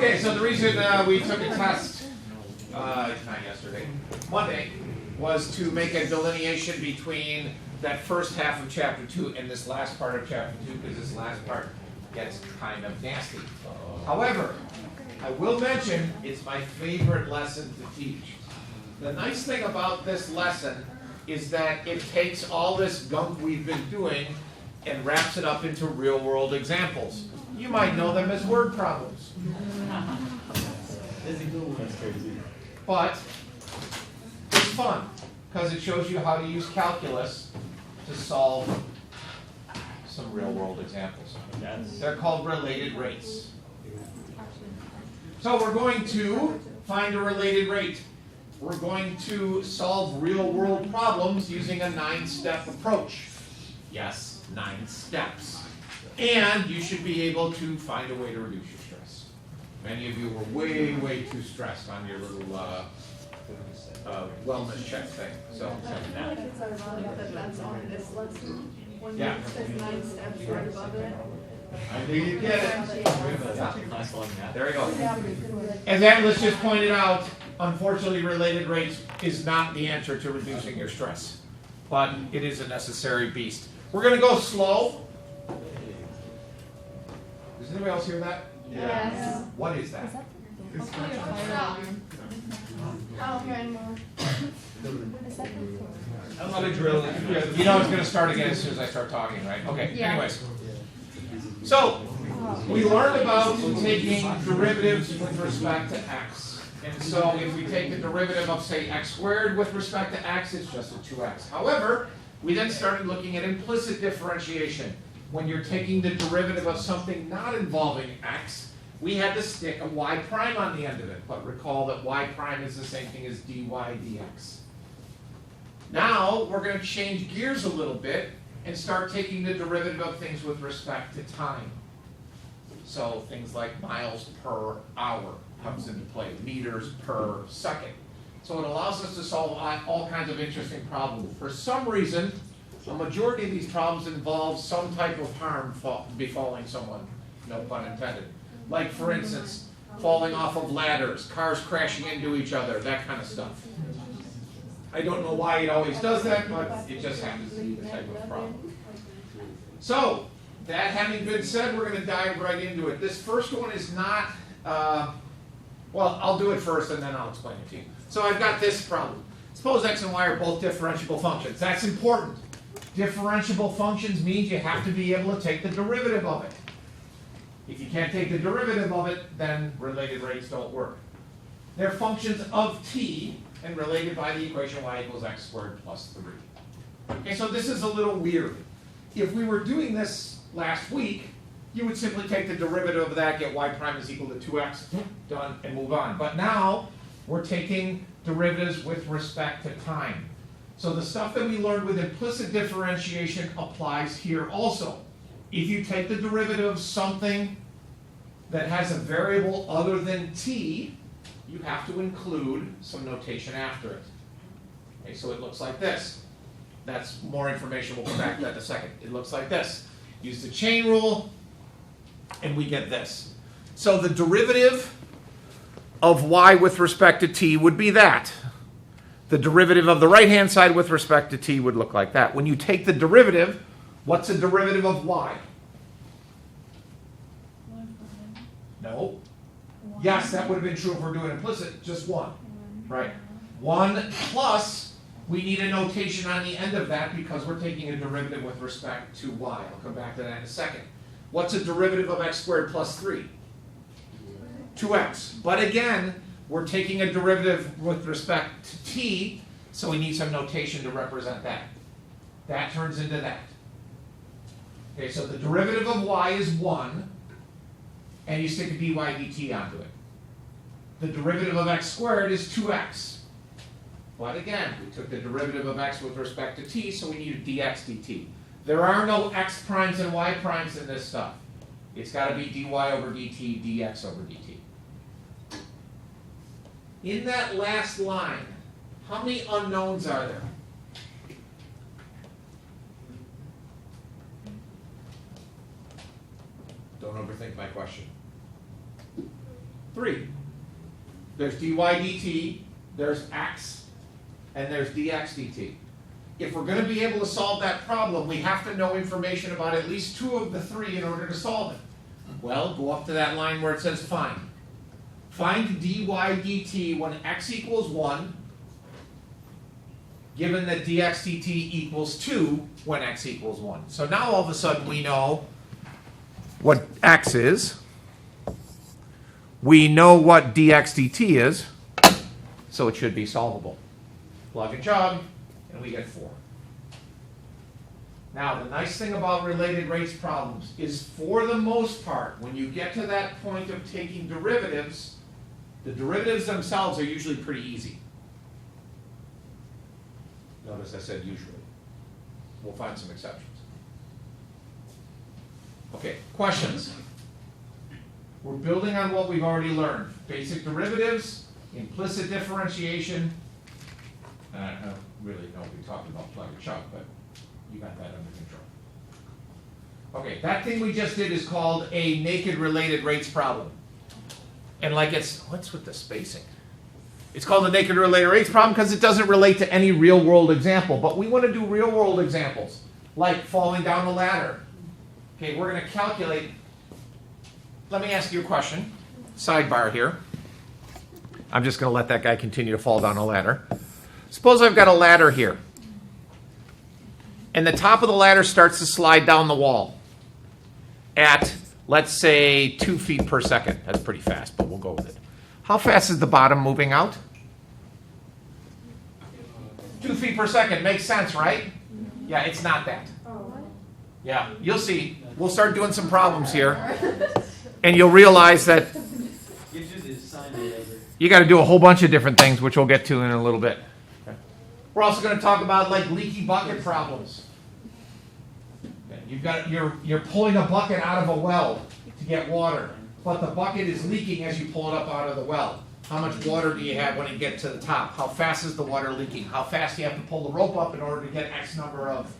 Okay, so the reason we took a test, not yesterday, Monday, was to make a delineation between that first half of chapter 2 and this last part of chapter 2, because this last part gets kind of nasty. However, I will mention it's my favorite lesson to teach. The nice thing about this lesson is that it takes all this gunk we've been doing and wraps it up into real-world examples. You might know them as word problems. But it's fun, because it shows you how to use calculus to solve some real-world examples. They're called related rates. So we're going to find a related rate. We're going to solve real-world problems using a 9-step approach. Yes, 9 steps. And you should be able to find a way to reduce your stress. Many of you were way, way too stressed on your little wellness check thing. So, I think it's ironic that that's on this lesson. When yeah. it says 9 steps right above it. I knew you'd get it. There we go. And then let's just point it out, unfortunately, related rates is not the answer to reducing your stress. But it is a necessary beast. We're going to go slow. Does anybody else hear that? Yes. What is that? I'm not a drill. You know it's going to start again as soon as I start talking, right? Okay, anyways. So, we learned about taking derivatives with respect to x. And so if we take the derivative of, say, x squared with respect to x, it's just a 2x. However, we then started looking at implicit differentiation. When you're taking the derivative of something not involving x, we had to stick a y prime on the end of it. But recall that y prime is the same thing as dy dx. Now, we're going to change gears a little bit and start taking the derivative of things with respect to time. So things like miles per hour comes into play, meters per second. So it allows us to solve all kinds of interesting problems. For some reason, a majority of these problems involve some type of harm befalling someone, no pun intended. Like, for instance, falling off of ladders, cars crashing into each other, that kind of stuff. I don't know why it always does that, but it just happens to be the type of problem. So, that having been said, we're going to dive right into it. This first one is not, well, I'll do it first and then I'll explain it to you. So I've got this problem. Suppose x and y are both differentiable functions. That's important. Differentiable functions means you have to be able to take the derivative of it. If you can't take the derivative of it, then related rates don't work. They're functions of t and related by the equation y equals x squared plus 3. Okay, so this is a little weird. If we were doing this last week, you would simply take the derivative of that, get y prime is equal to 2x, done, and move on. But now, we're taking derivatives with respect to time. So the stuff that we learned with implicit differentiation applies here also. If you take the derivative of something that has a variable other than t, you have to include some notation after it. Okay, so it looks like this. That's more information, we'll come back to that in a second. It looks like this. Use the chain rule, and we get this. So the derivative of y with respect to t would be that. The derivative of the right-hand side with respect to t would look like that. When you take the derivative, what's the derivative of y? No. Yes, that would have been true if we're doing implicit, just 1. Right. 1 plus, we need a notation on the end of that because we're taking a derivative with respect to y. I'll come back to that in a second. What's a derivative of x squared plus 3? 2x. But again, we're taking a derivative with respect to t, so we need some notation to represent that. That turns into that. Okay, so the derivative of y is 1, and you stick a dy dt onto it. The derivative of x squared is 2x. But again, we took the derivative of x with respect to t, so we need a dx dt. There are no x primes and y primes in this stuff. It's got to be dy over dt, dx over dt. In that last line, how many unknowns are there? Don't overthink my question. 3. There's dy dt, there's x, and there's dx dt. If we're going to be able to solve that problem, we have to know information about at least 2 of the 3 in order to solve it. Well, go up to that line where it says find. Find dy dt when x equals 1, given that dx dt equals 2 when x equals 1. So now all of a sudden we know what x is. We know what dx dt is, so it should be solvable. Plug and chug, and we get 4. Now, the nice thing about related rates problems is, for the most part, when you get to that point of taking derivatives, the derivatives themselves are usually pretty easy. Notice I said usually. We'll find some exceptions. Okay, questions? We're building on what we've already learned. Basic derivatives, implicit differentiation. I don't really know if we talked about plug and chug, but you got that under control. Okay, that thing we just did is called a naked related rates problem. And like what's with the spacing? It's called a naked related rates problem because it doesn't relate to any real world example. But we want to do real world examples, like falling down a ladder. Okay, we're going to calculate. Let me ask you a question. Sidebar here. I'm just going to let that guy continue to fall down a ladder. Suppose I've got a ladder here. And the top of the ladder starts to slide down the wall at, let's say, 2 feet per second. That's pretty fast, but we'll go with it. How fast is the bottom moving out? 2 feet per second. Makes sense, right? Yeah, it's not that. Yeah, you'll see. We'll start doing some problems here. And you'll realize that you got to do a whole bunch of different things, which we'll get to in a little bit. Okay. We're also going to talk about like leaky bucket problems. Okay. You're pulling a bucket out of a well to get water, but the bucket is leaking as you pull it up out of the well. How much water do you have when you get to the top? How fast is the water leaking? How fast do you have to pull the rope up in order to get X number of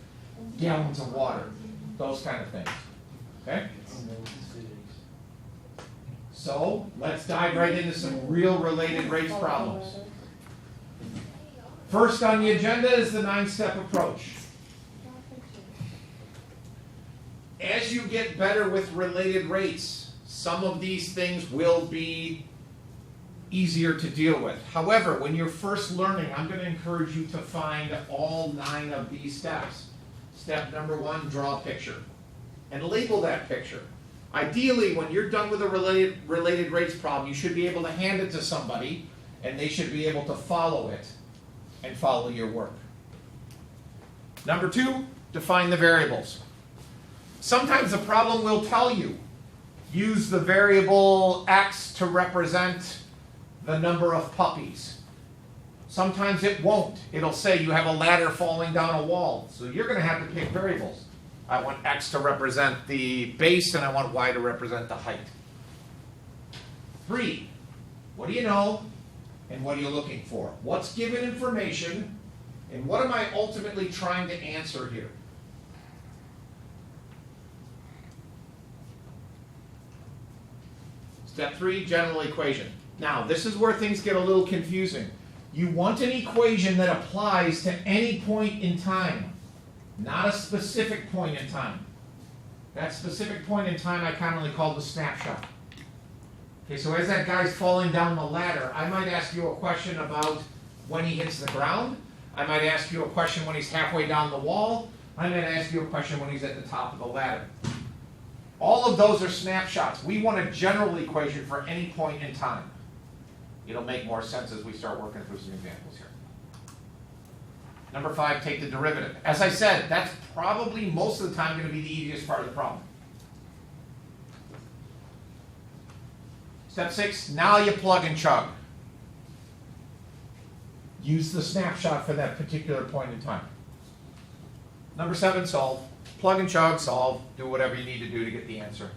gallons of water? Those kind of things. Okay? So, let's dive right into some real related rates problems. First on the agenda is the 9-step approach. As you get better with related rates, some of these things will be easier to deal with. However, when you're first learning, I'm going to encourage you to find all 9 of these steps. Step number 1, draw a picture. And label that picture. Ideally, when you're done with a related rates problem, you should be able to hand it to somebody, and they should be able to follow it and follow your work. Number 2, define the variables. Sometimes the problem will tell you, use the variable X to represent the number of puppies. Sometimes it won't. It'll say you have a ladder falling down a wall. So you're going to have to pick variables. I want X to represent the base, and I want Y to represent the height. 3, what do you know, and what are you looking for? What's given information, and what am I ultimately trying to answer here? Step 3, general equation. Now, this is where things get a little confusing. You want an equation that applies to any point in time. Not a specific point in time. That specific point in time I commonly call the snapshot. Okay, so as that guy's falling down the ladder, I might ask you a question about when he hits the ground. I might ask you a question when he's halfway down the wall. I might ask you a question when he's at the top of the ladder. All of those are snapshots. We want a general equation for any point in time. It'll make more sense as we start working through some examples here. Number 5, take the derivative. As I said, that's probably most of the time going to be the easiest part of the problem. Step 6, now you plug and chug. Use the snapshot for that particular point in time. Number 7, solve. Plug and chug, solve. Do whatever you need to do to get the answer.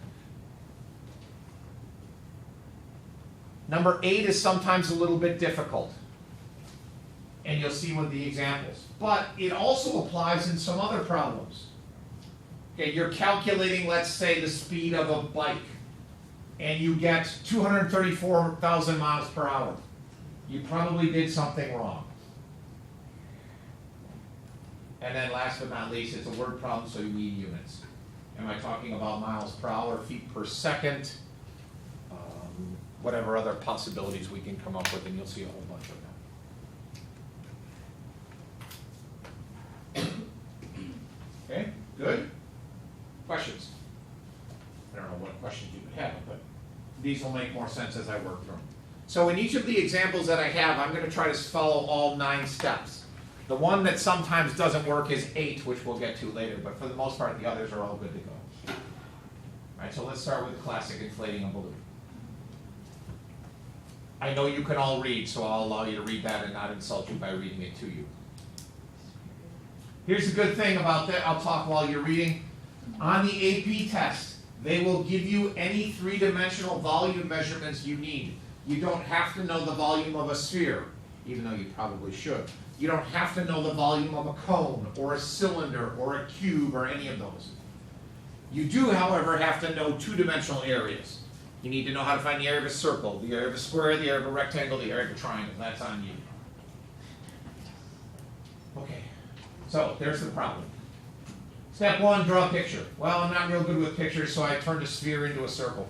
Number 8 is sometimes a little bit difficult. And you'll see with the examples. But it also applies in some other problems. Okay, you're calculating, let's say, the speed of a bike. and you get 234,000 miles per hour. You probably did something wrong. And then last but not least, it's a word problem, so you need units. Am I talking about miles per hour, feet per second, whatever other possibilities we can come up with, and you'll see a whole bunch of them. Okay, good? Questions? I don't know what questions you could have, but these will make more sense as I work through them. So in each of the examples that I have, I'm going to try to follow all 9 steps. The one that sometimes doesn't work is 8, which we'll get to later, but for the most part, the others are all good to go. All right, so let's start with the classic inflating a balloon. I know you can all read, so I'll allow you to read that and not insult you by reading it to you. Here's the good thing about that. I'll talk while you're reading. On the AP test, they will give you any 3-dimensional volume measurements you need. You don't have to know the volume of a sphere, even though you probably should. You don't have to know the volume of a cone or a cylinder or a cube or any of those. You do, however, have to know 2-dimensional areas. You need to know how to find the area of a circle, the area of a square, the area of a rectangle, the area of a triangle. That's on you. Okay, so there's the problem. Step 1, draw a picture. Well, I'm not real good with pictures, so I turned a sphere into a circle.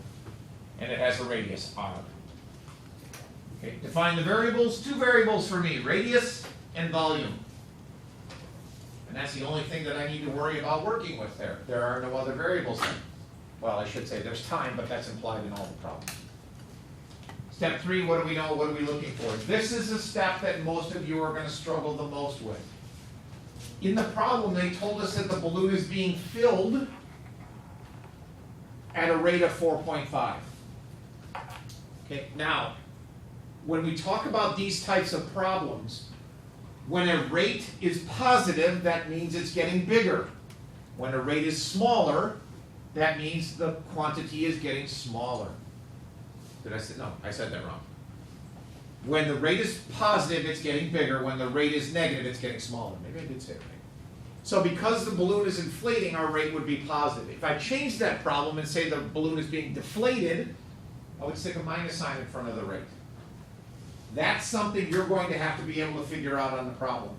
And it has a radius, R. Okay, define the variables. 2 variables for me, radius and volume. And that's the only thing that I need to worry about working with there. There are no other variables there. Well, I should say there's time, but that's implied in all the problems. Step 3, what do we know? What are we looking for? This is a step that most of you are going to struggle the most with. In the problem, they told us that the balloon is being filled at a rate of 4.5. Okay, now, when we talk about these types of problems, when a rate is positive, that means it's getting bigger. When a rate is smaller, that means the quantity is getting smaller. Did I say? No, I said that wrong. When the rate is positive, it's getting bigger. When the rate is negative, it's getting smaller. Maybe I did say it right. So because the balloon is inflating, our rate would be positive. If I change that problem and say the balloon is being deflated, I would stick a minus sign in front of the rate. That's something you're going to have to be able to figure out on the problem.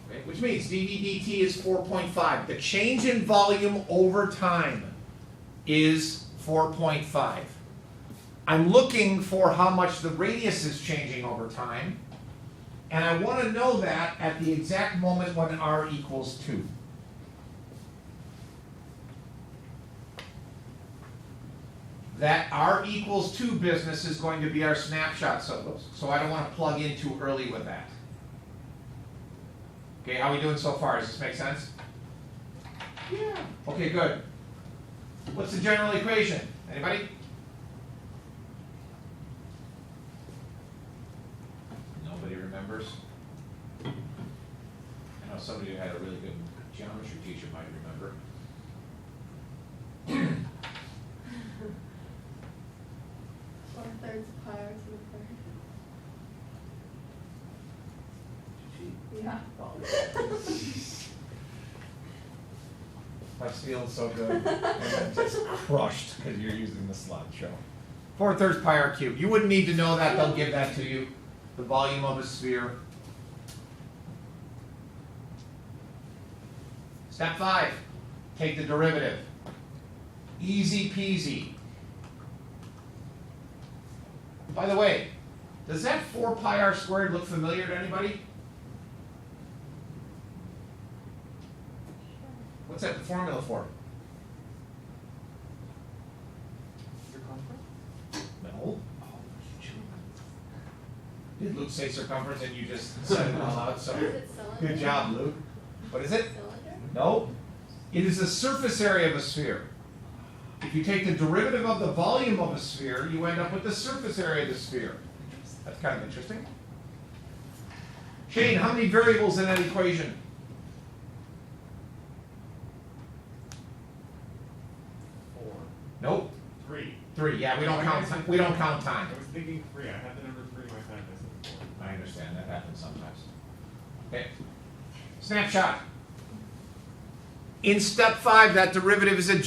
Okay? Which means dV dt is 4.5. The change in volume over time is 4.5. I'm looking for how much the radius is changing over time, and I want to know that at the exact moment when r equals 2. That r equals 2 business is going to be our snapshot, so I don't want to plug in too early with that. Okay, how are we doing so far? Does this make sense? Yeah. Okay, good. What's the general equation? Anybody? Nobody remembers? I know somebody who had a really good geometry teacher might remember. 4/3 pi r to the 3rd. Yeah. That's feeling so good. And then just crushed because you're using the slideshow. 4/3 pi r cubed. You wouldn't need to know that. They'll give that to you. The volume of a sphere. Step 5. Take the derivative. Easy peasy. By the way, does that 4 pi r squared look familiar to anybody? What's that the formula for? No. Did Luke say circumference and you just said it all out? So Is it cylinder? good job, Luke. What is it? Cylinder? No. It is the surface area of a sphere. If you take the derivative of the volume of a sphere, you end up with the surface area of the sphere. That's kind of interesting. Shane, how many variables in that equation? 4. Nope. 3. 3. Yeah, we don't count. We don't count time. I was thinking 3. I had the number 3 in my time. I said 4. I understand that happens sometimes. Okay. Snapshot. In step 5, that derivative is a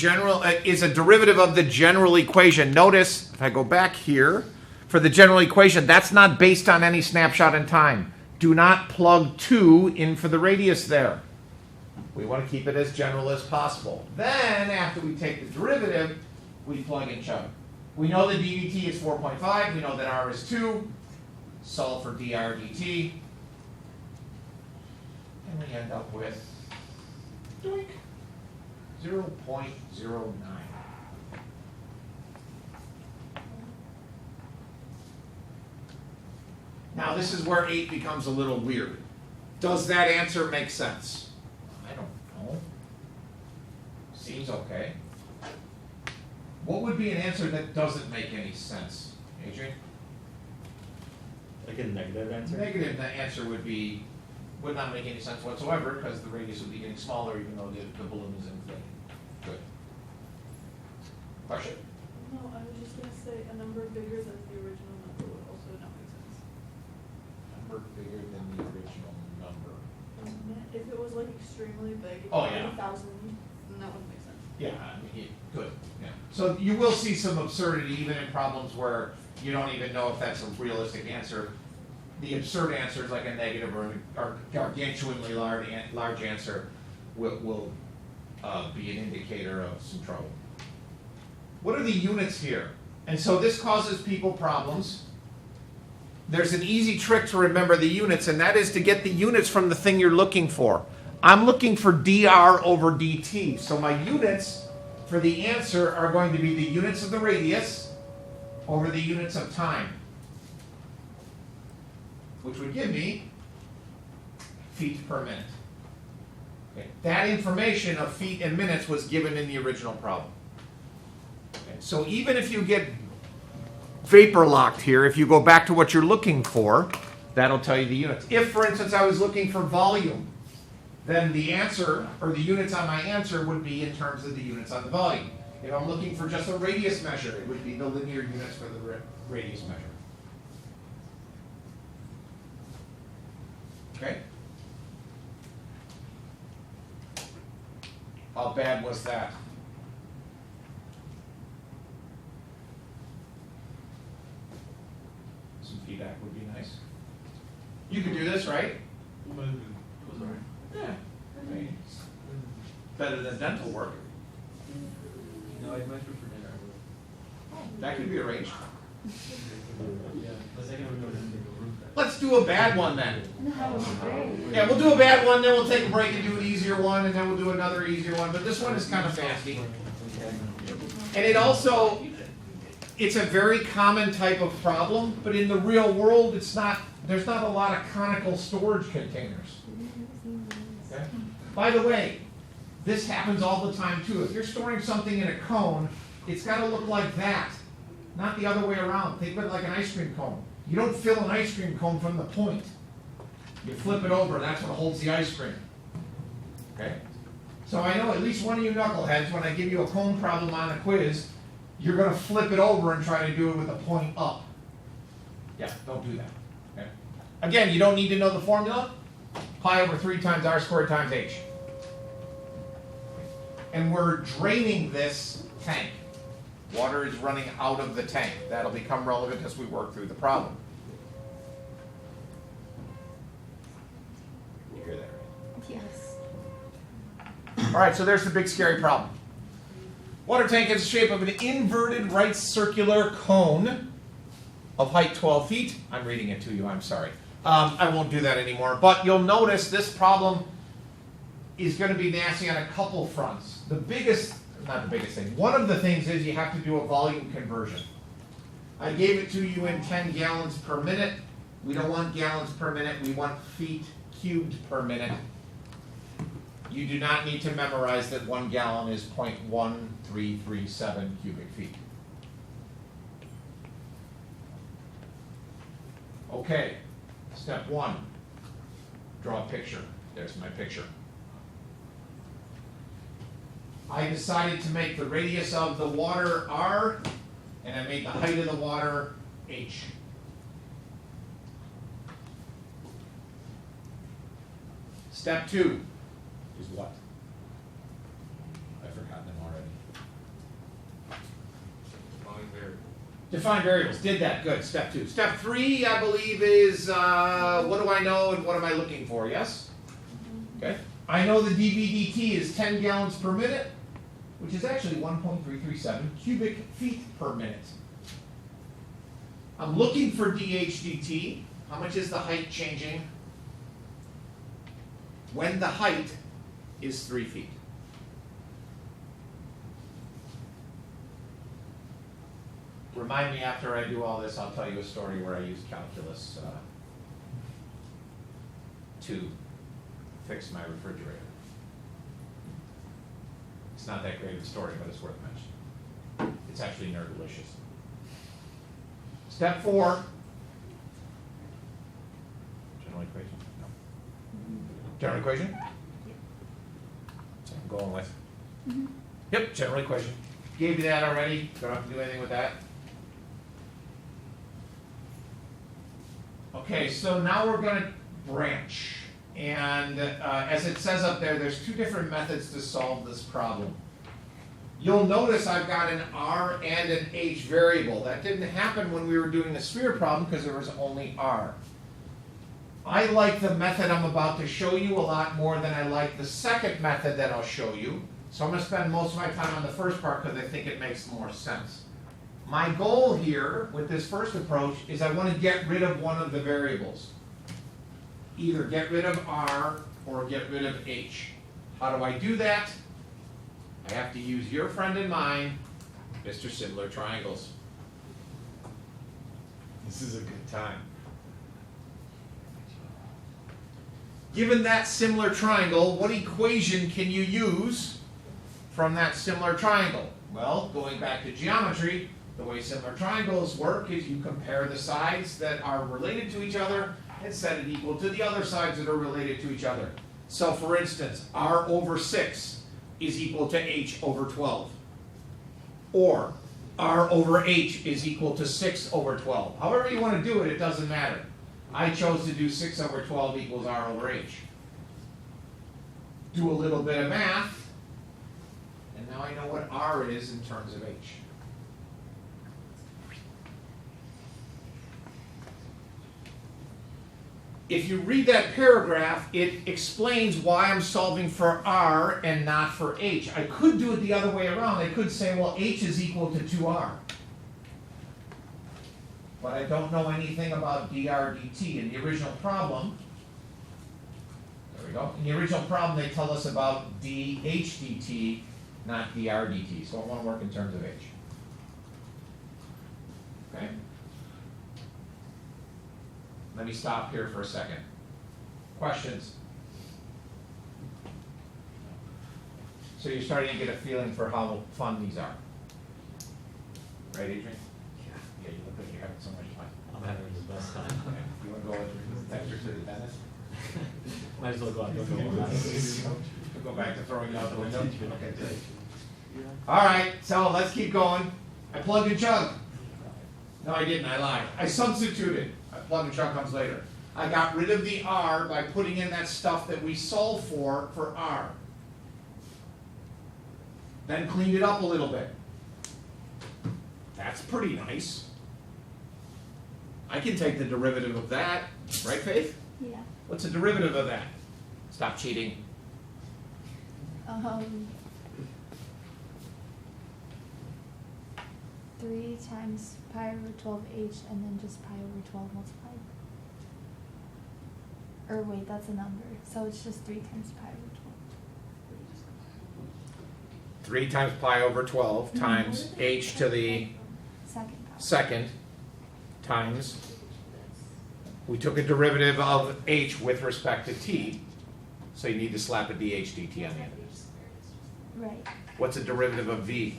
derivative of the general equation. Notice, if I go back here, for the general equation, that's not based on any snapshot in time. Do not plug 2 in for the radius there. We want to keep it as general as possible. Then, after we take the derivative, we plug in chug. We know that ddt is 4.5. We know that r is 2. Solve for dr dt. And we end up with doink, 0.09. Now this is where 8 becomes a little weird. Does that answer make sense? I don't know. Seems okay. What would be an answer that doesn't make any sense, Adrian? Like a negative answer? Negative answer would not make any sense whatsoever because the radius would be getting smaller even though the balloon is inflating. Good. Question? No, I was just gonna say a number bigger than the original number would also not make sense. Number bigger than the original number. If it was like extremely big, Oh, yeah. 1,000, then that wouldn't make sense. Yeah, I mean, good. Yeah. So you will see some absurdity even in problems where you don't even know if that's a realistic answer. The absurd answers like a negative or gargantuanly large answer will be an indicator of some trouble. What are the units here? And so this causes people problems. There's an easy trick to remember the units, and that is to get the units from the thing you're looking for. I'm looking for dr over dt. So my units for the answer are going to be the units of the radius over the units of time, which would give me feet per minute. Okay. That information of feet and minutes was given in the original problem. Okay. So even if you get vapor locked here, if you go back to what you're looking for, that'll tell you the units. If, for instance, I was looking for volume, then the answer, or the units on my answer, would be in terms of the units on the volume. If I'm looking for just a radius measure, it would be the linear units for the radius measure. Okay? How bad was that? Some feedback would be nice. You could do this, right? Yeah. I mean, it's better than dental work. No, I measured for dinner. That could be arranged. Yeah, the second one goes into the room. Let's do a bad one then. That was great. Yeah, we'll do a bad one, then we'll take a break and do an easier one, and then we'll do another easier one. But this one is kind of fancy. And it also, it's a very common type of problem, but in the real world, there's not a lot of conical storage containers. Okay? By the way, this happens all the time too. If you're storing something in a cone, it's got to look like that, not the other way around. Think of it like an ice cream cone. You don't fill an ice cream cone from the point. You flip it over, that's what holds the ice cream. Okay? So I know at least one of you knuckleheads, when I give you a cone problem on a quiz, you're going to flip it over and try to do it with the point up. Yeah, don't do that. Okay? Again, you don't need to know the formula. Pi over 3 times r squared times h. And we're draining this tank. Water is running out of the tank. That'll become relevant as we work through the problem. You hear that, right? Yes. All right, so there's the big scary problem. Water tank has the shape of an inverted right circular cone of height 12 feet. I'm reading it to you, I'm sorry. I won't do that anymore. But you'll notice this problem is going to be nasty on a couple fronts. The biggest, not the biggest thing, one of the things is you have to do a volume conversion. I gave it to you in 10 gallons per minute. We don't want gallons per minute, we want feet cubed per minute. You do not need to memorize that 1 gallon is 0.1337 cubic feet. Okay, step 1, draw a picture. There's my picture. I decided to make the radius of the water r, and I made the height of the water h. Step 2 is what? Define variables. Did that. Good. Step 2. Step 3, I believe, is what do I know and what am I looking for? Yes? Okay. I know the dVdt is 10 gallons per minute, which is actually 1.337 cubic feet per minute. I'm looking for dHdt. How much is the height changing when the height is 3 feet? Remind me after I do all this, I'll tell you a story where I used calculus to fix my refrigerator. It's not that great of a story, but it's worth mentioning. It's actually nerd-delicious. Step 4. General equation? No. General equation? So I'm going with. Yep, general equation. Gave you that already. Don't have to do anything with that. Okay, so now we're going to branch. And as it says up there, there's 2 different methods to solve this problem. You'll notice I've got an R and an H variable. That didn't happen when we were doing the sphere problem because there was only R. I like the method I'm about to show you a lot more than I like the second method that I'll show you. So I'm going to spend most of my time on the first part because I think it makes more sense. My goal here with this first approach is I want to get rid of one of the variables. Either get rid of R or get rid of H. How do I do that? I have to use your friend and mine, Mr. Similar Triangles. This is a good time. Given that similar triangle, what equation can you use from that similar triangle? Well, going back to geometry, the way similar triangles work is you compare the sides that are related to each other and set it equal to the other sides that are related to each other. So for instance, R over 6 is equal to H over 12. Or R over H is equal to 6 over 12. However you want to do it, it doesn't matter. I chose to do 6 over 12 equals R over H. Do a little bit of math, and now I know what R is in terms of H. If you read that paragraph, it explains why I'm solving for R and not for H. I could do it the other way around. I could say, well, H is equal to 2R. But I don't know anything about dr dt. In the original problem, there we go. In the original problem, they tell us about dh dt, not dr dt. So I want to work in terms of H. Okay? Let me stop here for a second. Questions? So you're starting to get a feeling for how fun these are. Right, Adrian? Yeah, you look like you're having so much fun. I'm having the best time. Okay. You want to go with the texture to the dentist? Might as well go out. Go back to throwing you out the window? Okay, good. All right, so let's keep going. I plugged and chugged. No, I didn't. I lied. I substituted. I plug and chug comes later. I got rid of the R by putting in that stuff that we solved for R. Then cleaned it up a little bit. That's pretty nice. I can take the derivative of that, right, Faith? Yeah. What's the derivative of that? Stop cheating. 3 times pi over 12h and then just pi over 12 multiplied. Or wait, that's a number. So it's just 3 times pi over 3 times pi over 12 times h to the 12. Second power. second times, we took a derivative of h with respect to t, so you need to slap a dh dt on the end. Right. What's a derivative of v?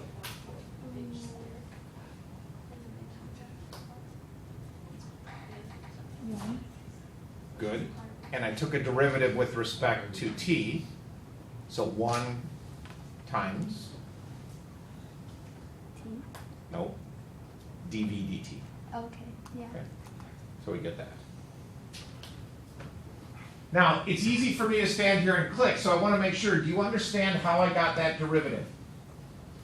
One. Good. And I took a derivative with respect to t, so 1 times, T. no, dv dt. Okay. Yeah. Okay. So we get that. Now, it's easy for me to stand here and click, so I want to make sure, do you understand how I got that derivative?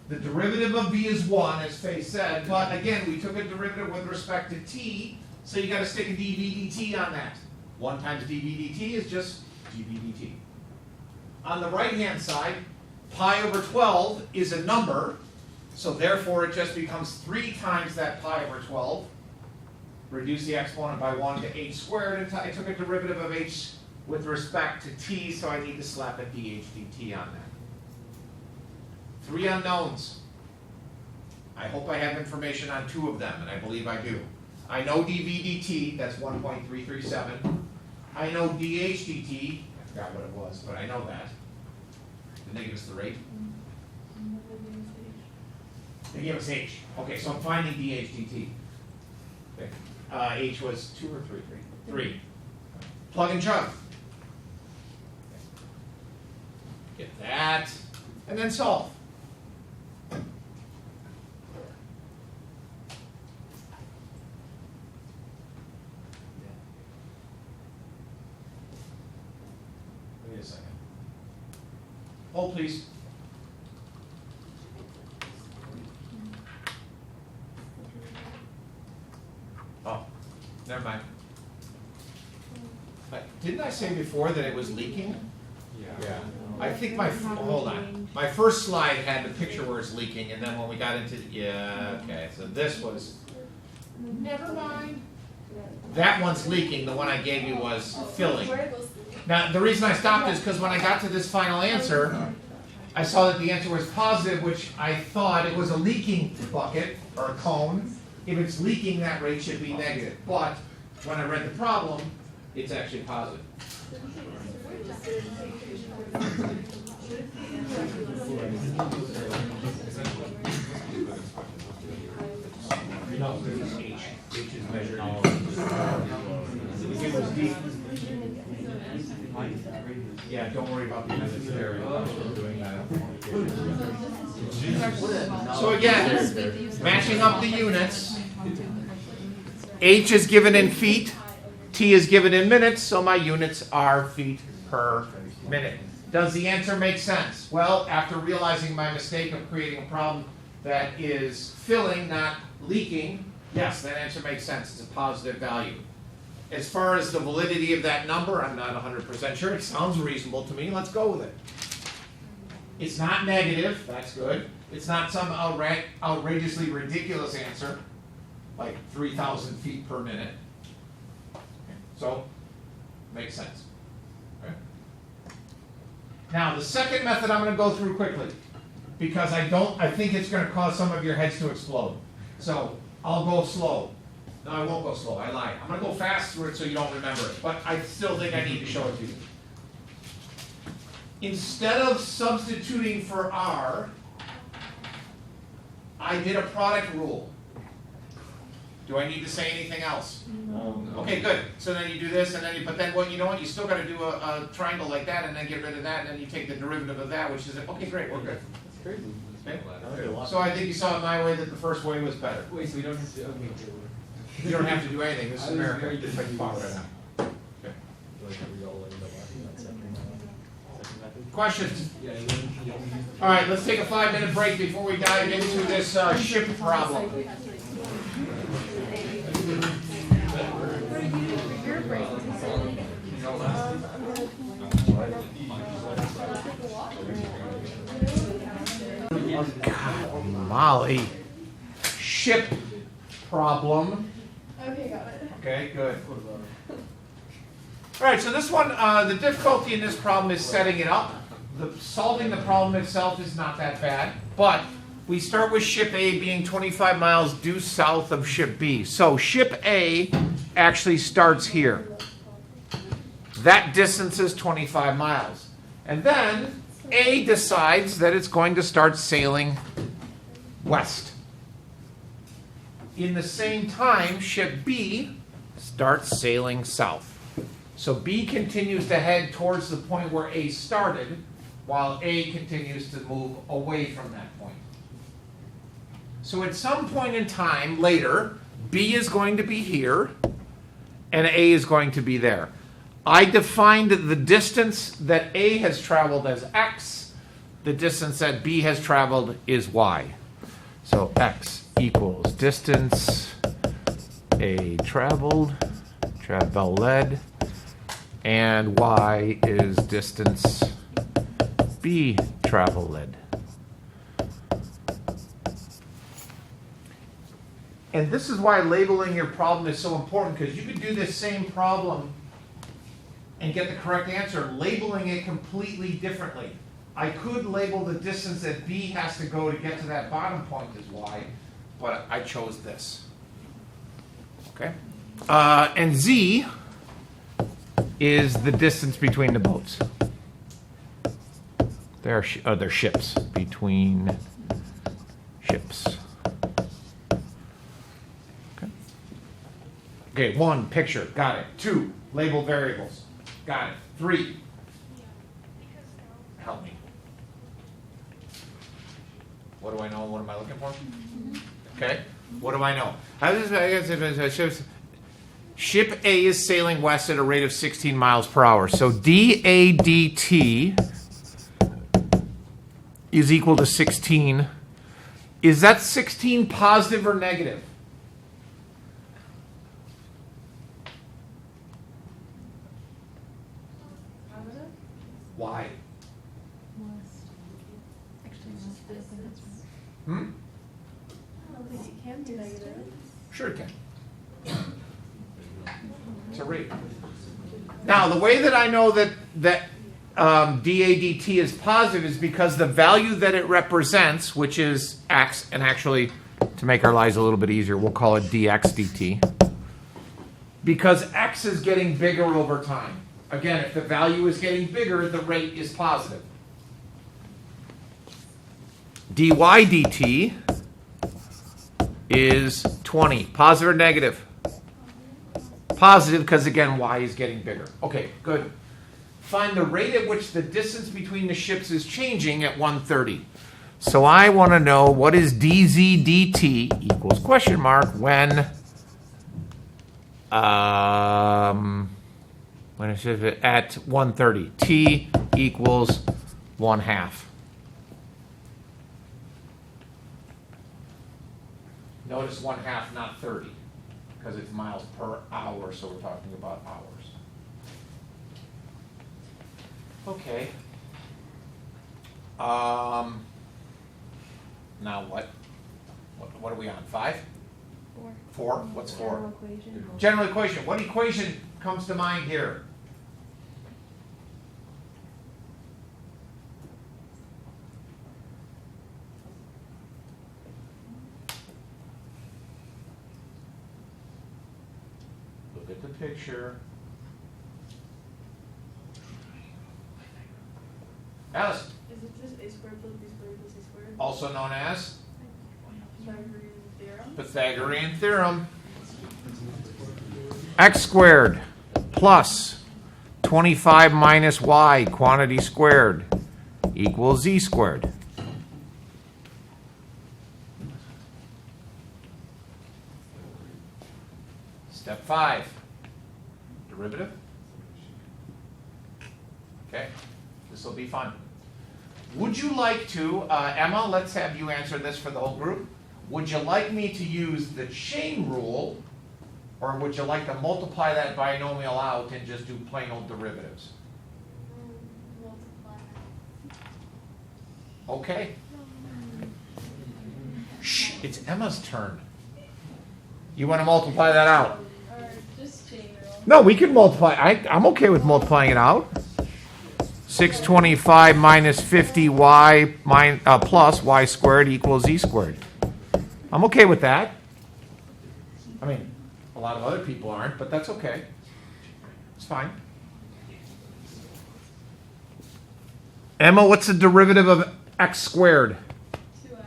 The derivative of b is 1, as Faye said, but again, we took a derivative with respect to t, so you got to stick a dv dt on that. 1 times dv dt is just dv dt. On the right-hand side, pi over 12 is a number, so therefore it just becomes 3 times that pi over 12. Reduce the exponent by 1 to h squared, and I took a derivative of h with respect to t, so I need to slap a dh dt on that. 3 unknowns. I hope I have information on 2 of them, and I believe I do. I know dv dt, that's 1.337. I know dh dt, I forgot what it was, but I know that. Did they give us the rate? They gave us h. Okay, so I'm finding dh dt. Okay. H was 2 or 3? 3. Plug and chug. Get that, and then solve. Wait a second. Hold, please. Oh, never mind. Didn't I say before that it was leaking? Yeah. I think hold on. My first slide had the picture where it's leaking, and then when we got into, okay, so this was, never mind. That one's leaking, the one I gave you was filling. Now, the reason I stopped is because when I got to this final answer, I saw that the answer was positive, which I thought it was a leaking bucket, or a cone. If it's leaking, that rate should be negative. But when I read the problem, it's actually positive. H is measured it was deep. Yeah, don't worry about the units there. I'm doing that. So again, matching up the units. H is given in feet. T is given in minutes, so my units are feet per minute. Does the answer make sense? Well, after realizing my mistake of creating a problem that is filling, not leaking, yes, that answer makes sense. It's a positive value. As far as the validity of that number, I'm not 100% sure. It sounds reasonable to me. Let's go with it. It's not negative. That's good. It's not some outrageously ridiculous answer, like 3,000 feet per minute. So, makes sense. Okay. Now, the second method I'm going to go through quickly, because I think it's going to cause some of your heads to explode. So, I'll go slow. No, I won't go slow. I lied. I'm going to go fast through it so you don't remember it. But I still think I need to show it to you. Instead of substituting for R, I did a product rule. Do I need to say anything else? No. Okay, good. So then you do this, and then you know what? You still got to do a triangle like that, and then get rid of that, and then you take the derivative of that, which is okay. Great, we're good. That's crazy. Okay. So I think you saw it my way that the first way was better. Wait, so we don't have to, okay. You don't have to do anything. This is I was America. very It's like confused. Bob right now. Okay. We all end up watching that second method. Questions? Yeah, you don't use the. All right, let's take a 5-minute break before we dive into this ship problem. God, Molly. Ship problem. Okay, got it. Okay, good. All right, so this one, the difficulty in this problem is setting it up. Solving the problem itself is not that bad, but we start with ship A being 25 miles due south of ship B. So ship A actually starts here. That distance is 25 miles. And then A decides that it's going to start sailing west. In the same time, ship B starts sailing south. So B continues to head towards the point where A started, while A continues to move away from that point. So at some point in time later, B is going to be here, and A is going to be there. I defined the distance that A has traveled as x. the distance that B has traveled is y. So x equals distance A traveled, and y is distance B traveled. And this is why labeling your problem is so important, because you could do this same problem and get the correct answer, labeling it completely differently. I could label the distance that B has to go to get to that bottom point as y, but I chose this. Okay? And z is the distance between the boats. They're ships. Between ships. Okay, 1, picture, got it. 2, label variables, got it. 3, help me. What do I know? What am I looking for? Okay, what do I know? Ship A is sailing west at a rate of 16 miles per hour. So dA dt is equal to 16. Is that 16 positive or negative? Why? Actually, I think that's right. Hmm? I don't think it can be negative. Sure it can. It's a rate. Now, the way that I know that dA dt is positive is because the value that it represents, which is x, and actually, to make our lives a little bit easier, we'll call it dx dt, because x is getting bigger over time. Again, if the value is getting bigger, the rate is positive. dy dt is 20. Positive or negative? Positive, because again, y is getting bigger. Okay, good. Find the rate at which the distance between the ships is changing at 1:30. So I want to know what is dz dt equals question mark when it's at 1:30. T equals 1/2. Notice 1/2, not 30, because it's miles per hour, so we're talking about hours. Okay. Now what? What are we on? 5? 4. 4? What's 4? General equation. General equation. What equation comes to mind here? Look at the picture. Alice, Is it just a squared plus b squared plus c squared? also known as Pythagorean theorem? Pythagorean theorem. X squared plus 25 minus y, quantity squared, equals z squared. Step 5, derivative. Okay, this will be fun. Would you like to, Emma, let's have you answer this for the whole group. Would you like me to use the chain rule, or would you like to multiply that binomial out and just do plain old derivatives? Multiply. Okay. Shh, it's Emma's turn. You want to multiply that out? Or just chain rule. No, we can multiply. I'm okay with multiplying it out. 625 minus 50y plus y squared equals z squared. I'm okay with that. I mean, a lot of other people aren't, but that's okay. It's fine. Emma, what's the derivative of x squared? 2x.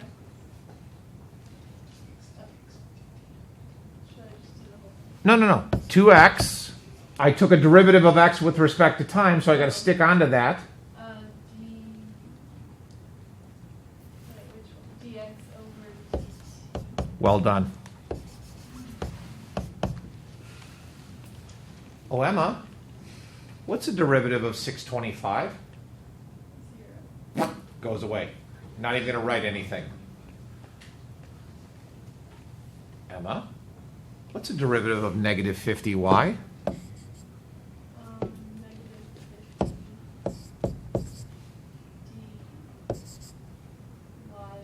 Should I just do the whole thing? No. 2x. I took a derivative of x with respect to time, so I got to stick onto that. Which one? dx over dt. Well done. Oh, Emma, what's the derivative of 625? 0. Goes away. Not even going to write anything. Emma, what's a derivative of negative 50y? Negative 50 dy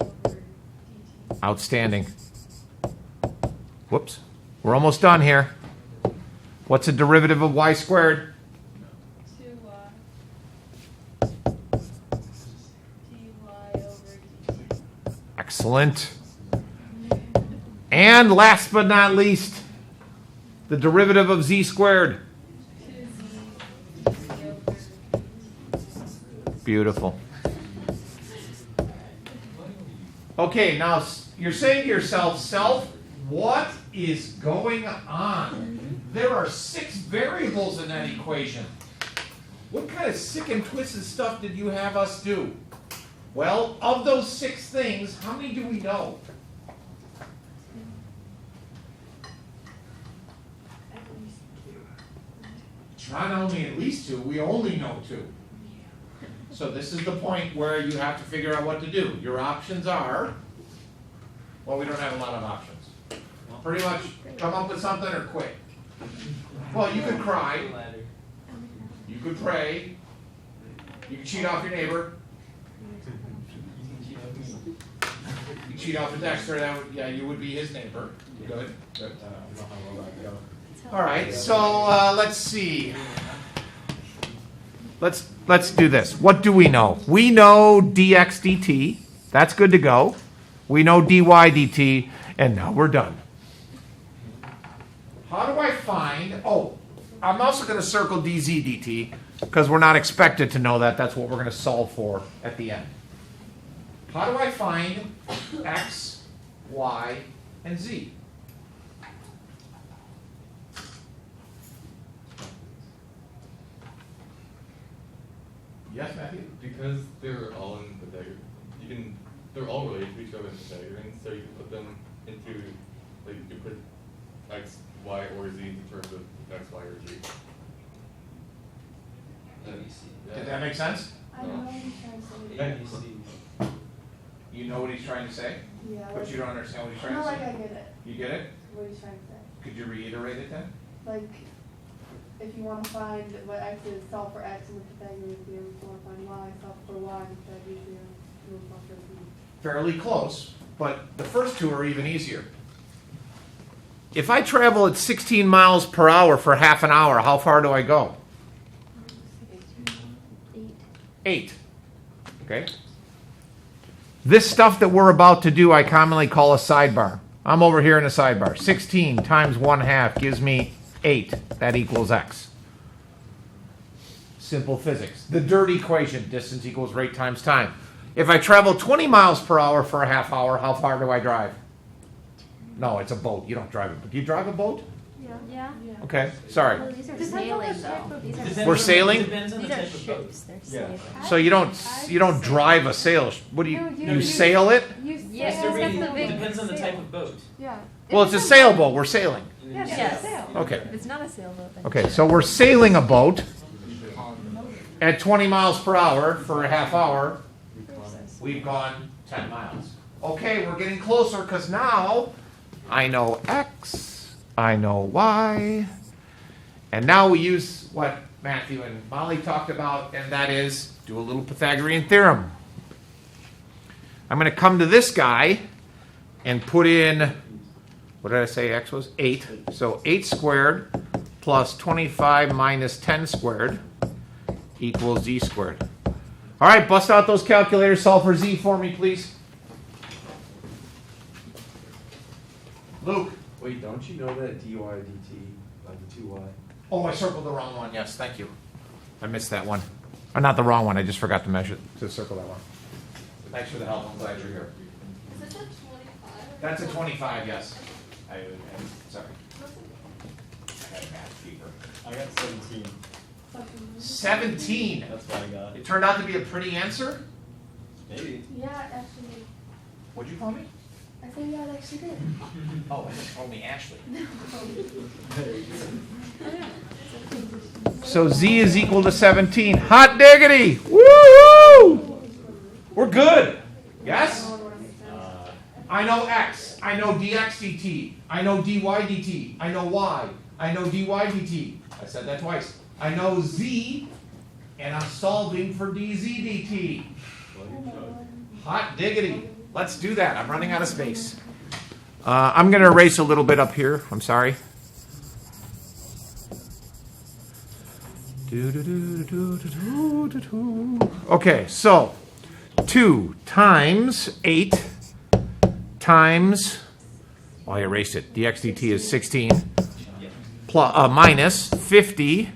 over dt. Outstanding. Whoops. We're almost done here. What's a derivative of y squared? 2y dy over dt. Excellent. And last but not least, the derivative of z squared. 2z over dt. Beautiful. Okay, now you're saying to yourself, self, what is going on? There are 6 variables in that equation. What kind of sick and twisted stuff did you have us do? Well, of those 6 things, how many do we know? At least 2. It's not only at least 2, we only know 2. So this is the point where you have to figure out what to do. Your options are, well, we don't have a lot of options. Pretty much come up with something or quit. Well, you could cry, you could pray, you could cheat off your neighbor, you cheat off a Dexter, yeah, you would be his neighbor. Good, good. All right, so let's see. Let's do this. What do we know? We know dx dt. That's good to go. We know dy dt, and now we're done. How do I find, I'm also going to circle dz dt, because we're not expected to know that. That's what we're going to solve for at the end. How do I find x, y, and z? Yes, Matthew? Because they're all in Pythagorean, they're all related to each other in Pythagorean, so you can put them into, like, you put x, y, or z in terms of x, y, or z. Did that make sense? I know what he's trying to say. Yeah. You know what he's trying to say, Yeah. but you don't understand what he's trying No, to like say? I get it. You get it? What he's trying to say. Could you reiterate it then? Like, if you want to find what x is, solve for x in the Pythagorean theorem. If you want to find y, solve for y in the Pythagorean theorem. You will solve for z. Fairly close, but the first 2 are even easier. If I travel at 16 miles per hour for half an hour, how far do I go? 8. Okay? This stuff that we're about to do, I commonly call a sidebar. I'm over here in a sidebar. 16 times 1/2 gives me 8. That equals x. Simple physics. The dirt equation, distance equals rate times time. If I travel 20 miles per hour for a half hour, how far do I drive? No, it's a boat. You don't drive a boat. Do you drive a boat? Yeah. Okay, sorry. Well, these are Depends on sailing the though. type of- These Depends are We're on- sailing? Depends on the these are type of boat. ships. They're Yeah. safe. So you don't drive a sail. What do you No, you you- sail it? Yes, sail except the the big Depends on the sail. type of boat. Yeah. Well, it's a sailboat. We're sailing. Yeah, it's Yes. a sail. Okay. If it's not a sailboat, then Okay, so we're sailing a boat at 20 miles per hour for a half hour. We've gone 10 miles. Okay, we're getting closer because now I know x, I know y, and now we use what Matthew and Molly talked about, and that is do a little Pythagorean theorem. I'm going to come to this guy and put in, what did I say x was? 8. So 8 squared plus 25 minus 10 squared equals z squared. All right, bust out those calculators. Solve for z for me, please. Luke. Wait, don't you know that dy dt, like the 2y? Oh, I circled the wrong one. Yes, thank you. I missed that one. Or not the wrong one. I just forgot to measure to circle that one. Thanks for the help. I'm glad you're here. Is this a 25? That's a 25. Yes. Sorry. I had a math keeper. I got 17. 17. That's what I got. It turned out to be a pretty answer. Maybe. Yeah, actually. What'd you call me? I said yeah, it actually did. Oh, you told me Ashley. Oh, So z is equal to 17. Hot diggity! Woo! We're good. Yes? Oh, what makes sense. I know x. I know dx dt. I know dy dt. I know y. I know dy dt. I said that twice. I know z, and I'm solving for dz dt. Hot diggity. Let's do that. I'm running out of space. I'm going to erase a little bit up here. I'm sorry. Okay, so 2 times 8 times, well, I erased it. dx dt is 16 plus, minus 50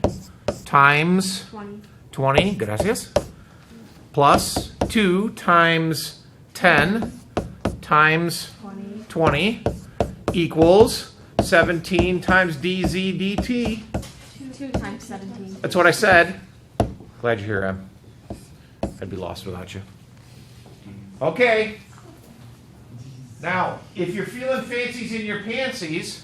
times 20, gracias, plus 2 times 10 times 20 equals 17 times dz dt. 2 times 17. That's what I said. Glad you're here, Em. I'd be lost without you. Okay. Now, if you're feeling fancies in your pantsies,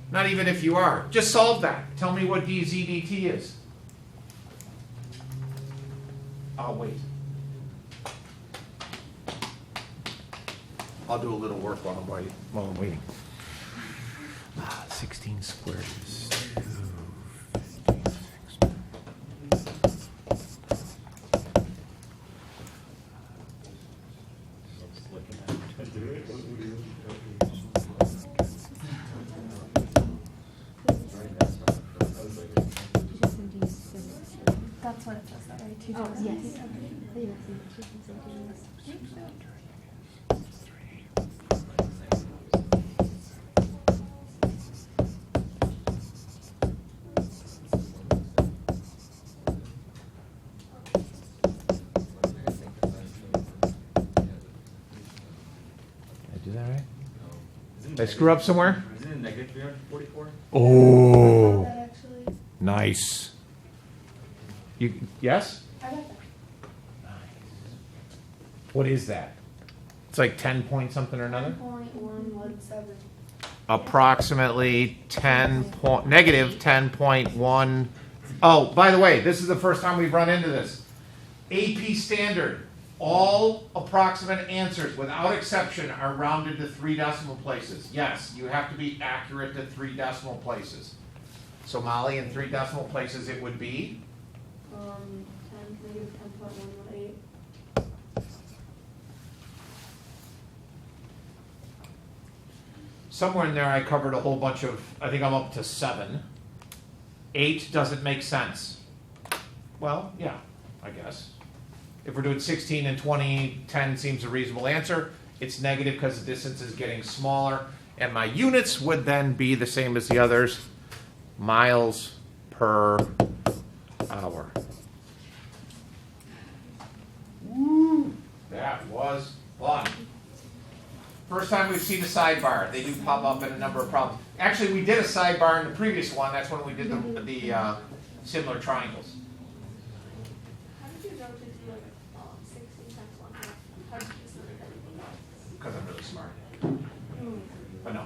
not even if you are, just solve that. Tell me what dz dt is. I'll wait. I'll do a little work while I'm waiting. 16 squared is 2, 56. That's what it says, that, right? 2 times yes. Did I screw up somewhere? Isn't it negative 344? Oh, That actually, nice. You yes? I got that. What is that? It's like 10 point something or another? 10.117. Approximately 10 point, negative 10.1. Oh, by the way, this is the first time we've run into this. AP standard. All approximate answers, without exception, are rounded to 3 decimal places. Yes, you have to be accurate to 3 decimal places. So Molly, in 3 decimal places, it would be negative 10.118. somewhere in there. I covered a whole bunch of. I think I'm up to 7. 8 doesn't make sense. Well, yeah, I guess. If we're doing 16 and 20, 10 seems a reasonable answer. It's negative because the distance is getting smaller. And my units would then be the same as the others. Miles per hour. Woo! That was fun. First time we've seen a sidebar. They do pop up in a number of problems. Actually, we did a sidebar in the previous one. That's when we did the similar triangles. How did you jump into like 16 times 1 half? How did you just look at everything else? Because I'm really smart. But no,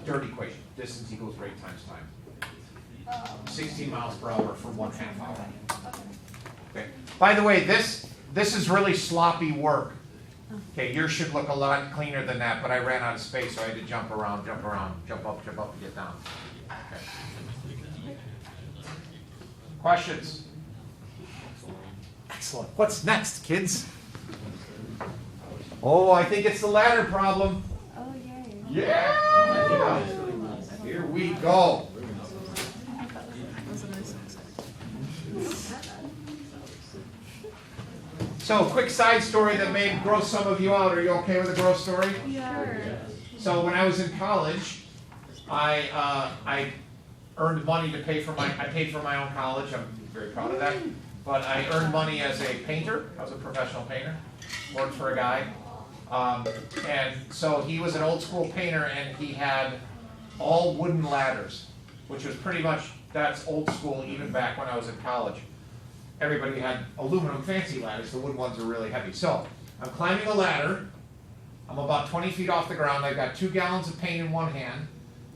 third equation. Distance equals rate times time. 16 miles per hour for 1/2 hour. Okay. By the way, this is really sloppy work. Okay, yours should look a lot cleaner than that, but I ran out of space, so I had to jump around, jump up, and get down. Okay. Questions? Excellent. What's next, kids? Oh, I think it's the ladder problem. Oh, yay. Yeah! Here we go. So, quick side story that may gross some of you out. Are you okay with a gross story? Sure. So, when I was in college, I earned money to pay for I paid for my own college. I'm very proud of that. But I earned money as a painter. I was a professional painter. Worked for a guy. And so he was an old school painter, and he had all wooden ladders, which was pretty much, that's old school even back when I was in college. Everybody had aluminum fancy ladders. The wooden ones are really heavy. So I'm climbing a ladder. I'm about 20 feet off the ground. I've got 2 gallons of paint in one hand.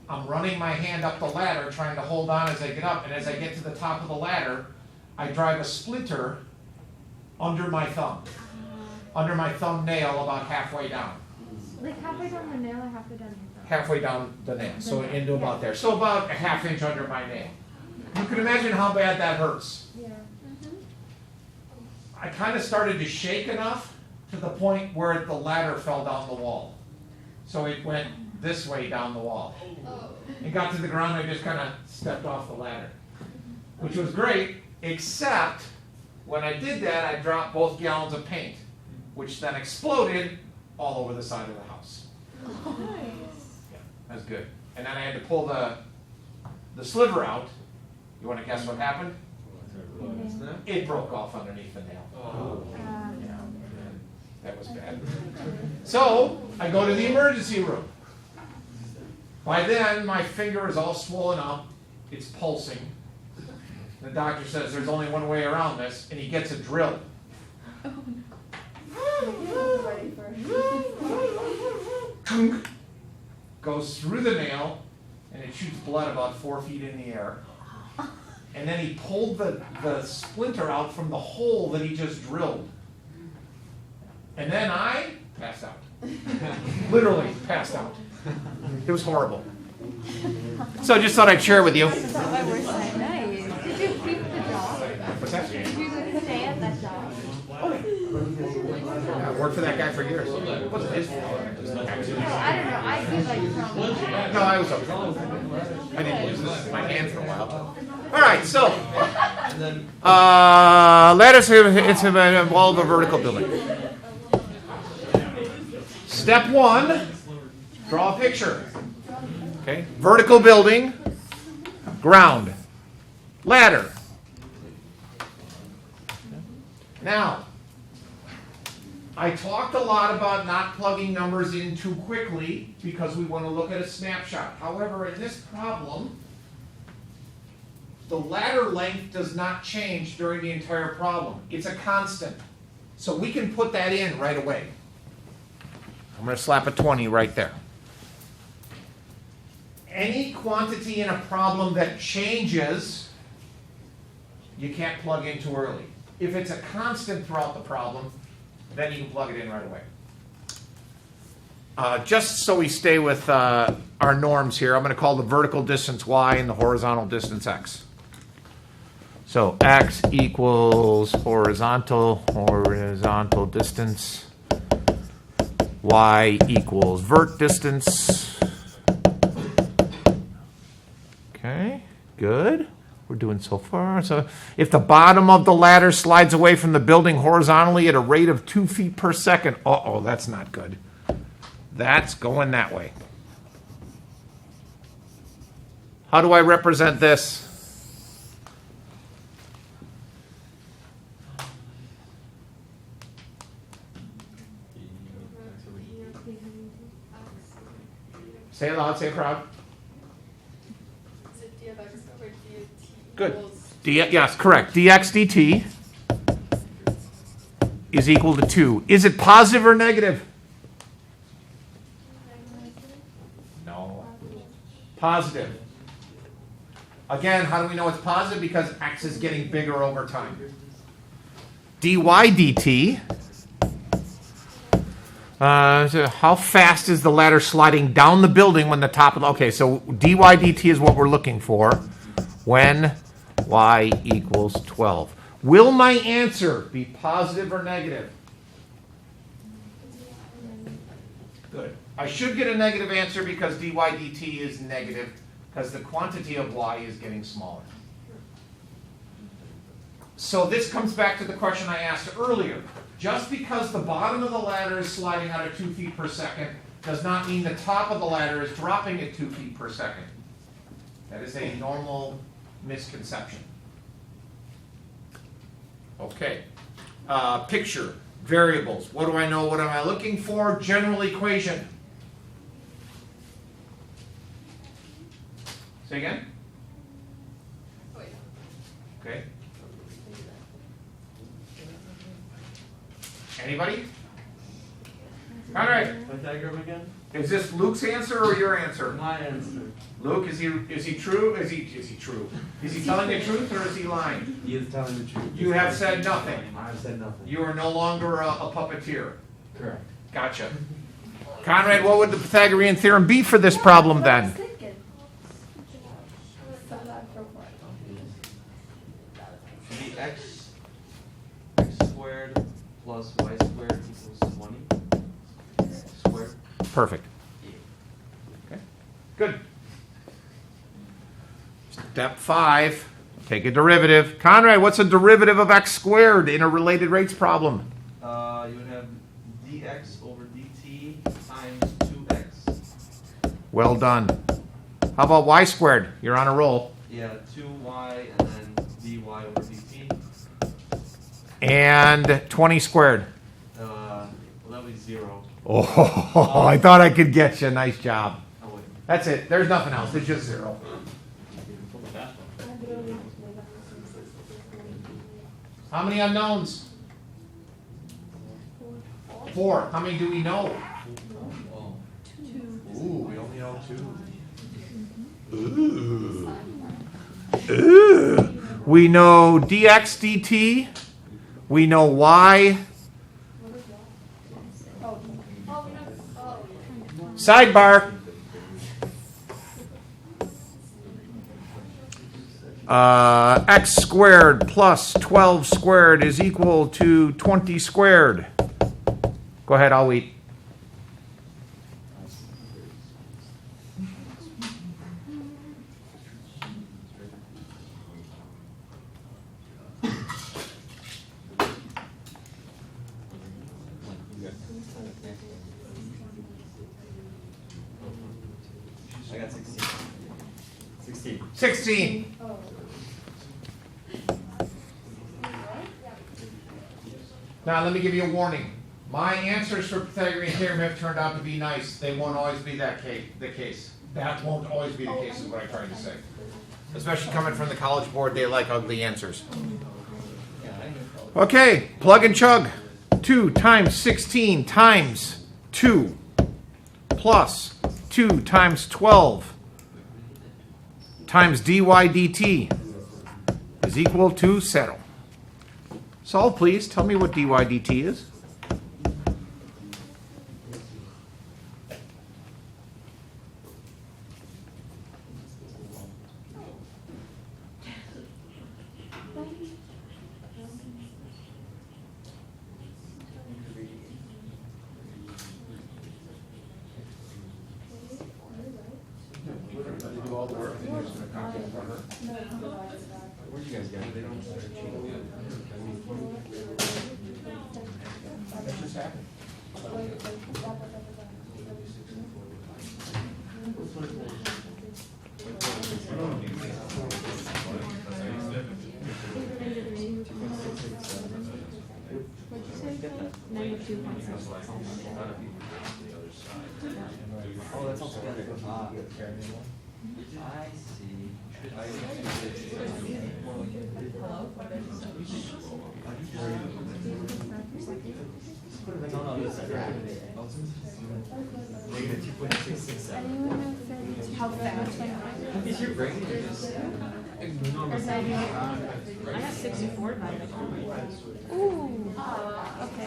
I'm running my hand up the ladder, trying to hold on as I get up. And as I get to the top of the ladder, I drive a splinter under my thumb. under my thumbnail about halfway down. Like halfway down the nail or halfway down your thumb? Halfway down the nail, so into about there. So about a half inch under my nail. You can imagine how bad that hurts. Yeah. I kind of started to shake enough to the point where the ladder fell down the wall. So it went this way down the wall. It got to the ground, I just kind of stepped off the ladder. Which was great, except when I did that, I dropped both gallons of paint, which then exploded all over the side of the house. Yeah, that's good. And then I had to pull the sliver out. You want to guess what happened? It broke off underneath the nail. Yeah, that was bad. So I go to the emergency room. By then, my finger is all swollen up. It's pulsing. The doctor says there's only one way around this, and he gets a drill. Kunk. Goes through the nail, and it shoots blood about 4 feet in the air. And then he pulled the splinter out from the hole that he just drilled. And then I passed out. Literally passed out. It was horrible. So I just thought I'd share with you. Nice. Did you keep the job? What's that? Did you stay at that job? I worked for that guy for years. It wasn't his fault. No, I don't know. I feel like from. No, I was okay. I didn't lose my hand for a while. All right, so ladders it's involved a vertical building. Step 1, draw a picture. Okay, vertical building, ground, ladder. Now, I talked a lot about not plugging numbers in too quickly because we want to look at a snapshot. However, in this problem, the ladder length does not change during the entire problem. It's a constant. So we can put that in right away. I'm going to slap a 20 right there. Any quantity in a problem that changes, you can't plug in too early. If it's a constant throughout the problem, then you can plug it in right away. Just so we stay with our norms here, I'm going to call the vertical distance y and the horizontal distance x. So x equals horizontal distance, y equals vert distance. Okay, good. We're doing so far. So if the bottom of the ladder slides away from the building horizontally at a rate of 2 feet per second, uh-oh, that's not good. That's going that way. How do I represent this? Say it loud, say it proud. Is it d of x over d of t? Good. equals- Yes, correct. dx dt is equal to 2. Is it positive or negative? No. Positive. Again, how do we know it's positive? Because x is getting bigger over time. dy dt. So how fast is the ladder sliding down the building when the top of the... Okay, so dy dt is what we're looking for when y equals 12. Will my answer be positive or negative? Good. I should get a negative answer because dy dt is negative because the quantity of y is getting smaller. So this comes back to the question I asked earlier. Just because the bottom of the ladder is sliding out at 2 feet per second does not mean the top of the ladder is dropping at 2 feet per second. That is a normal misconception. Okay. Picture, variables. What do I know? What am I looking for? General equation. Say again? Wait. Okay. Anybody? All right. My diagram again? Is this Luke's answer or your answer? My answer. Luke, is he true? Is he true? Is he telling the truth or is he lying? He is telling the truth. You have said nothing. I have said nothing. You are no longer a puppeteer. Correct. Gotcha. Conrad, what would the Pythagorean theorem be for this problem That's what I was then? thinking. So that's so far. Should be x squared plus y squared equals 20 squared. Perfect. Okay. Good. Step 5. Take a derivative. Conrad, what's a derivative of x squared in a related rates problem? You would have dx over dt times 2x. Well done. How about y squared? You're on a roll. Yeah, 2y and then dy over dt. And 20 squared. Well, that would be 0. Oh, I thought I could get you. Nice job. Oh, wait. That's it. There's nothing else. It's just 0. How many unknowns? 4. How many do we know? Ooh, we only know 2. Ooh. We know dx dt. We know y. Sidebar. X squared plus 12 squared is equal to 20 squared. Go ahead, I'll wait. I got 16. 16. 16. Oh. Now let me give you a warning. My answers for Pythagorean theorem have turned out to be nice. They won't always be the case. That won't always be the case is what I tried to say. Especially coming from the College Board, they like ugly answers. Okay, plug and chug. 2 times 16 times 2 plus 2 times 12 times dy dt is equal to settle. Solve, please. Tell me what dy dt is. Do all the work, and you're just going to copy it for her. Where'd you guys get it? They don't start cheating. That just happened. Oh, that's all together. Ah, I see. Negative 2.667. How fast? Is your brain I have 64 by the Ooh. Okay.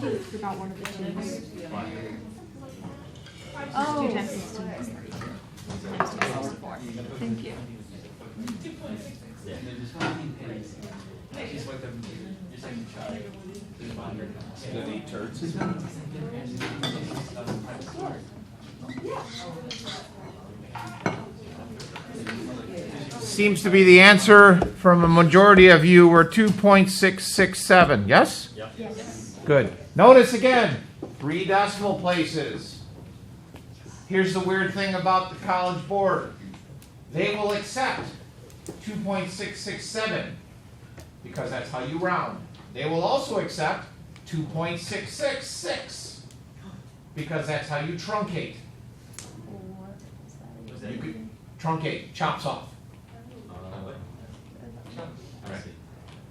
You forgot one of the twos. Oh. 2 times 16 is 30. Times 2 is 64. Thank you. Seems to be the answer from a majority of you were 2.667. Yes? Yep. Yes. Good. Notice again, 3 decimal places. Here's the weird thing about the College Board. They will accept 2.667 because that's how you round. They will also accept 2.666 because that's how you truncate. You could truncate, chops off.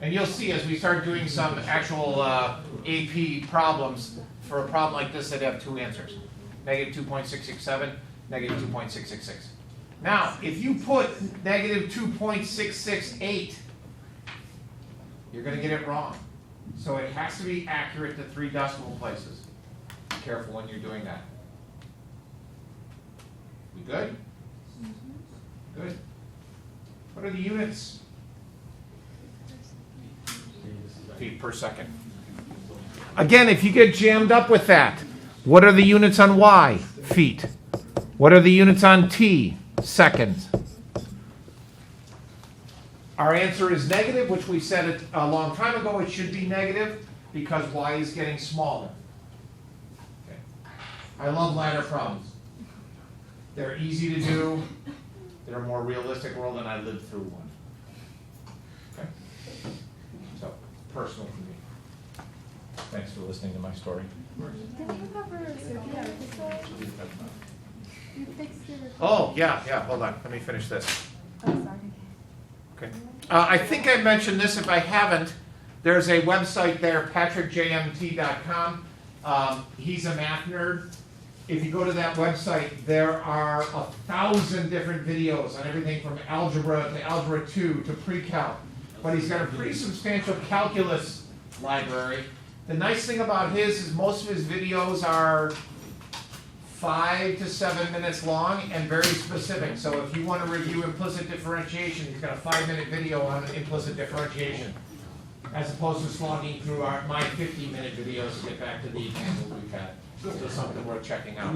And you'll see as we start doing some actual AP problems, for a problem like this, they'd have 2 answers. negative 2.667, negative 2.666. Now, if you put negative 2.668, you're going to get it wrong. So it has to be accurate to 3 decimal places. Be careful when you're doing that. We good? Good. What are the units? Feet per second. Again, if you get jammed up with that, what are the units on Y? Feet. What are the units on T? Seconds. Our answer is negative, which we said it a long time ago. It should be negative because Y is getting smaller. Okay. I love ladder problems. They're easy to do. They're a more realistic world, and I lived through one. Okay? So, personal for me. Thanks for listening to my story. Did you cover surgery on this side? You fixed your. Oh, yeah, hold on. Let me finish this. Oh, sorry. Okay. I think I mentioned this. If I haven't, there's a website there, patrickjmt.com. He's a math nerd. If you go to that website, there are 1,000 different videos on everything from algebra to algebra 2 to pre-calc. But he's got a pretty substantial calculus library. The nice thing about his is most of his videos are 5 to 7 minutes long and very specific. So if you want to review implicit differentiation, he's got a 5-minute video on implicit differentiation, as opposed to slogging through my 50-minute videos to get back to the examples we've had. So something worth checking out.